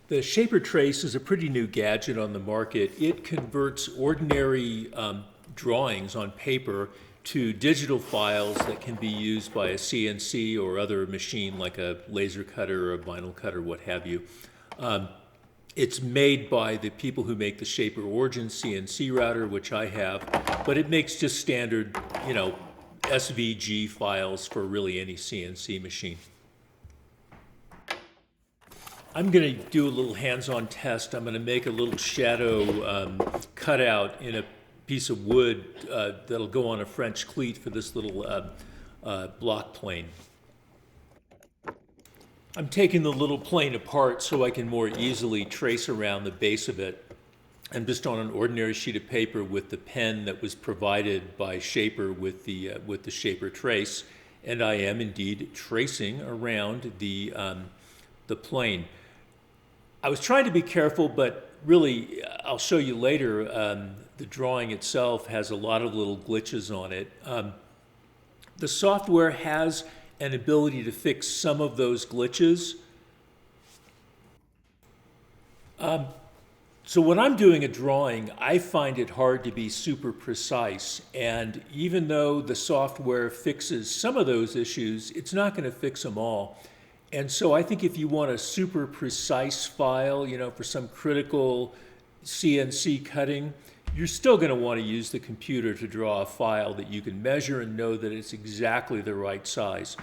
The Shaper Trace is a pretty new gadget on the market. It converts ordinary drawings on paper to digital files that can be used by a CNC or other machine like a laser cutter or a vinyl cutter, what have you. It's made by the people who make the Shaper Origin CNC router, which I have, but it makes just standard, SVG files for really any CNC machine. I'm going to do a little hands-on test. I'm going to make a little shadow cutout in a piece of wood that'll go on a French cleat for this little block plane. I'm taking the little plane apart so I can more easily trace around the base of it. I'm just on an ordinary sheet of paper with the pen that was provided by Shaper with the Shaper Trace, and I am indeed tracing around the plane. I was trying to be careful, but really, I'll show you later, the drawing itself has a lot of little glitches on it. The software has an ability to fix some of those glitches. So when I'm doing a drawing, I find it hard to be super precise. And even though the software fixes some of those issues, it's not going to fix them all. And so I think if you want a super precise file, for some critical CNC cutting, you're still going to want to use the computer to draw a file that you can measure and know that it's exactly the right size.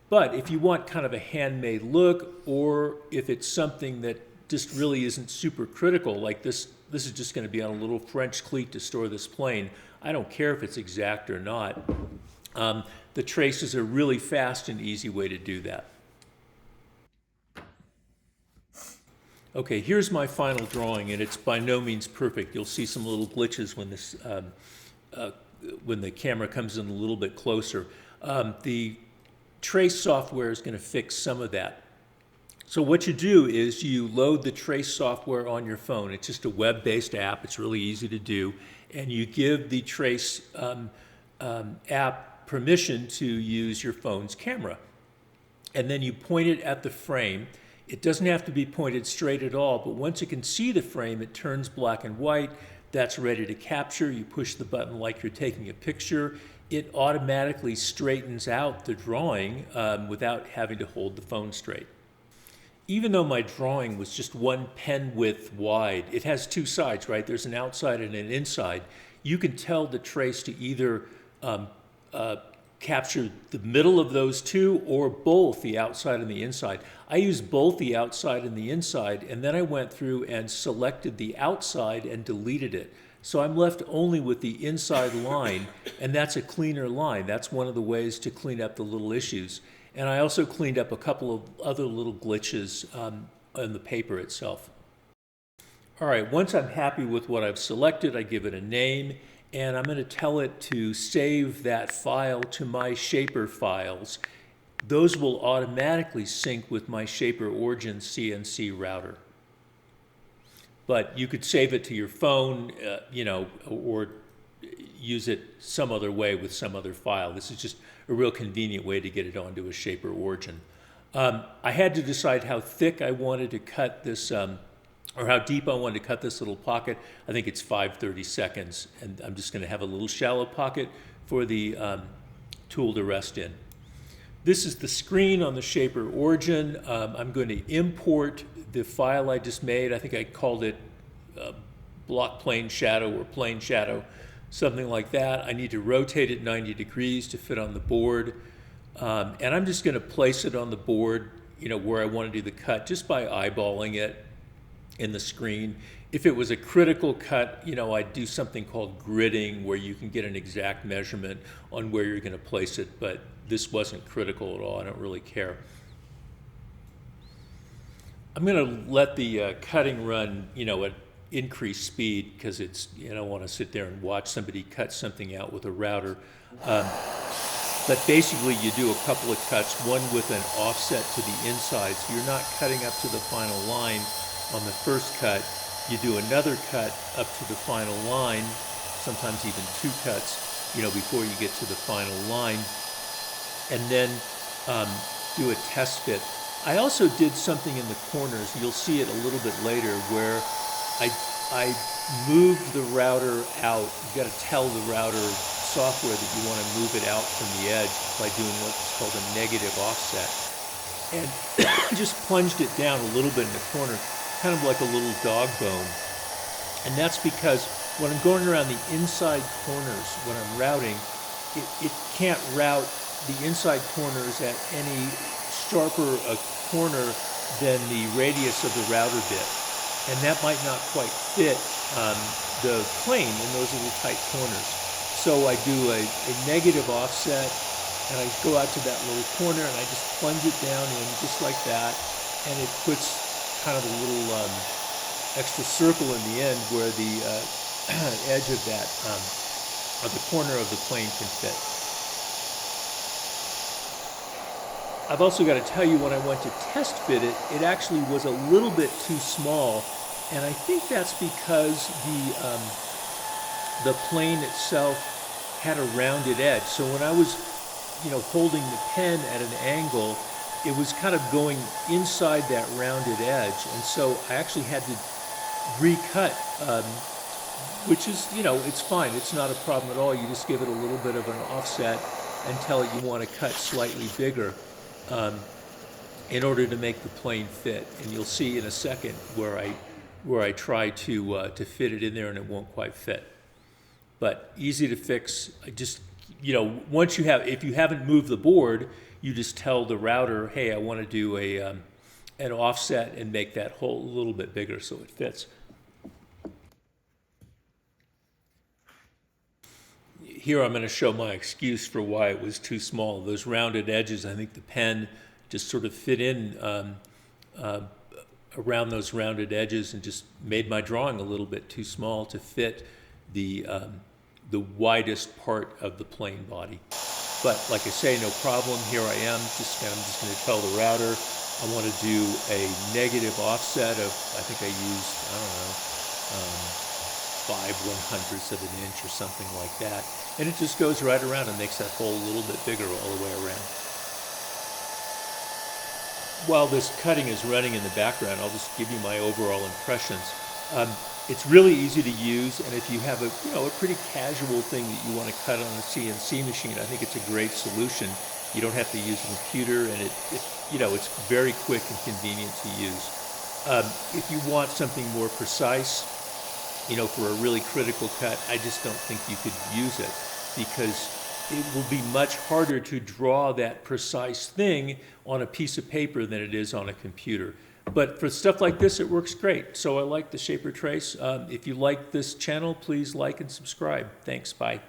But if you want kind of a handmade look, or if it's something that just really isn't super critical, like this is just going to be on a little French cleat to store this plane, I don't care if it's exact or not. The Trace is a really fast and easy way to do that. Okay, here's my final drawing, and it's by no means perfect. You'll see some little glitches when the camera comes in a little bit closer. The Trace software is going to fix some of that. So what you do is you load the Trace software on your phone. It's just a web-based app. It's really easy to do. And you give the Trace app permission to use your phone's camera. And then you point it at the frame. It doesn't have to be pointed straight at all, but once it can see the frame, it turns black and white. That's ready to capture. You push the button like you're taking a picture. It automatically straightens out the drawing without having to hold the phone straight. Even though my drawing was just one pen width wide, it has two sides, right? There's an outside and an inside. You can tell the Trace to either capture the middle of those two or both, the outside and the inside. I used both the outside and the inside, and then I went through and selected the outside and deleted it. So I'm left only with the inside line, and that's a cleaner line. That's one of the ways to clean up the little issues. And I also cleaned up a couple of other little glitches on the paper itself. All right, once I'm happy with what I've selected, I give it a name, and I'm going to tell it to save that file to my Shaper files. Those will automatically sync with my Shaper Origin CNC router. But you could save it to your phone, or use it some other way with some other file. This is just a real convenient way to get it onto a Shaper Origin. I had to decide how thick I wanted to cut this, or how deep I wanted to cut this little pocket. I think it's 5/32, and I'm just going to have a little shallow pocket for the tool to rest in. This is the screen on the Shaper Origin. I'm going to import the file I just made. I think I called it block plane shadow or plane shadow, something like that. I need to rotate it 90 degrees to fit on the board. And I'm just going to place it on the board, where I want to do the cut, just by eyeballing it in the screen. If it was a critical cut, I'd do something called gridding, where you can get an exact measurement on where you're going to place it, but this wasn't critical at all. I don't really care. I'm going to let the cutting run, at increased speed, because it's, I don't want to sit there and watch somebody cut something out with a router. But basically, you do a couple of cuts, one with an offset to the inside, so you're not cutting up to the final line on the first cut. You do another cut up to the final line, sometimes even two cuts, before you get to the final line, and then do a test fit I also did something in the corners. You'll see it a little bit later where I moved the router out. You've got to tell the router software that you want to move it out from the edge by doing what's called a negative offset. And just plunged it down a little bit in the corner, kind of like a little dog bone. And that's because when I'm going around the inside corners, when I'm routing, it can't route the inside corners at any sharper a corner than the radius of the router bit. And that might not quite fit the plane in those little tight corners. So I do a negative offset, and I go out to that little corner, and I just plunge it down in just like that, and it puts kind of a little extra circle in the end where the edge of that, of the corner of the plane can fit. I've also got to tell you, when I went to test fit it, it actually was a little bit too small, and I think that's because the plane itself had a rounded edge. So when I was, holding the pen at an angle, it was kind of going inside that rounded edge, and so I actually had to recut, which is, it's fine. It's not a problem at all. You just give it a little bit of an offset and tell it you want to cut slightly bigger in order to make the plane fit. And you'll see in a second where I try to fit it in there and it won't quite fit. But easy to fix. I just, once if you haven't moved the board, you just tell the router, hey, I want to do an offset and make that hole a little bit bigger so it fits. Here I'm going to show my excuse for why it was too small. Those rounded edges, I think the pen just sort of fit in around those rounded edges and just made my drawing a little bit too small to fit the widest part of the plane body. But like I say, no problem. Here I am. I'm just going to tell the router I want to do a negative offset of, I think I used, 5/100ths of an inch or something like that. And it just goes right around and makes that hole a little bit bigger all the way around. While this cutting is running in the background, I'll just give you my overall impressions. It's really easy to use, and if you have a pretty casual thing that you want to cut on a CNC machine, I think it's a great solution. You don't have to use a computer, and it's very quick and convenient to use. If you want something more precise, for a really critical cut, I just don't think you could use it, because it will be much harder to draw that precise thing on a piece of paper than it is on a computer. But for stuff like this, it works great. So I like the Shaper Trace. If you like this channel, please like and subscribe. Thanks, bye.